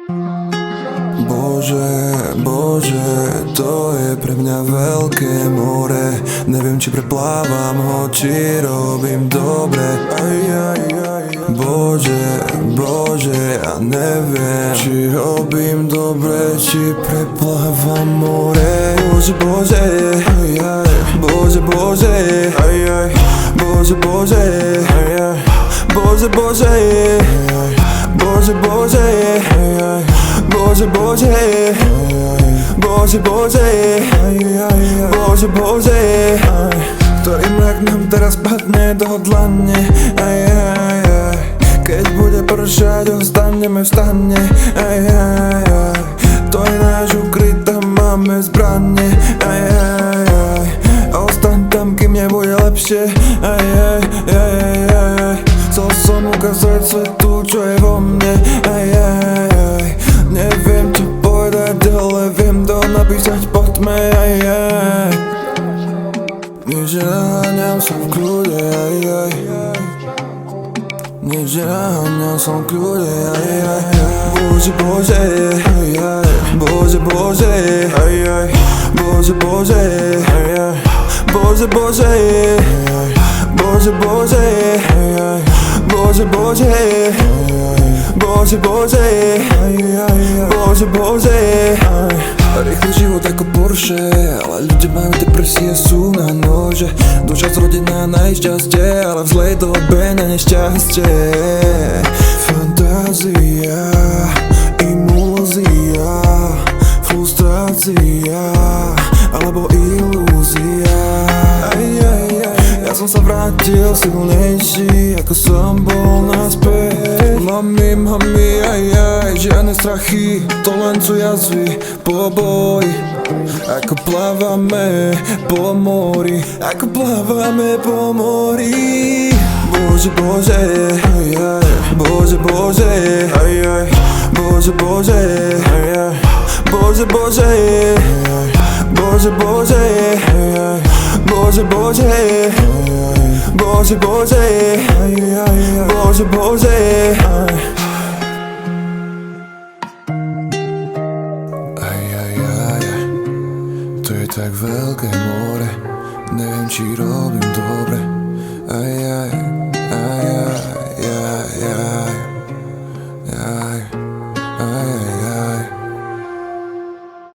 Bože, Bože, to je pre mňa veľké more. Neviem, či preplávam ho, či robím dobre. Bože, Bože, ja neviem, či robím dobre, či preplávam more. Bože, Bože, Bože, Bože, Bože, Bože, Bože, Bože, Bože, Bože, Bože, Bože, Bože, Bože, Bože, Bože, ktorý mrak nám teraz padne do dlane. Keď bude pršať, ostaneme v stane. To je náš ukryt, tam máme zbrane. Ostaň tam, kým nebude lepšie. Chcel som ukázať svetu, čo je vo mne. Neviem čo povedať, ale viem to napísať po tme. Nič nenaháňam, som v kľude. Nič nenaháňam, som v kľude. Bože, Bože, Bože, Bože, Bože, Bože, Bože, Bože, Bože, Bože, Bože, Bože, Bože, Bože, Bože, Bože. Rýchly život ako Porsche, ale ľudia majú depresie, sú na nože. Duša zrodená na šťastie, ale v zlej dobe na nešťastie. Fantázia, ilúzia, frustrácia alebo ilúzia. Ja som sa vrátil silnejší, ako som bol naspäť. Mami, mami, žiadne strachy, to len sú jazvy, poboj. Ako plávame po mori, ako plávame po mori. Bože, Bože, Bože, Bože, Bože, Bože, Bože, Bože, Bože, Bože, Bože, Bože, Bože, Bože, Bože, Bože. To je tak veľké more, neviem, či robím dobre. Aj, aj, aj, aj, aj, aj, aj, aj.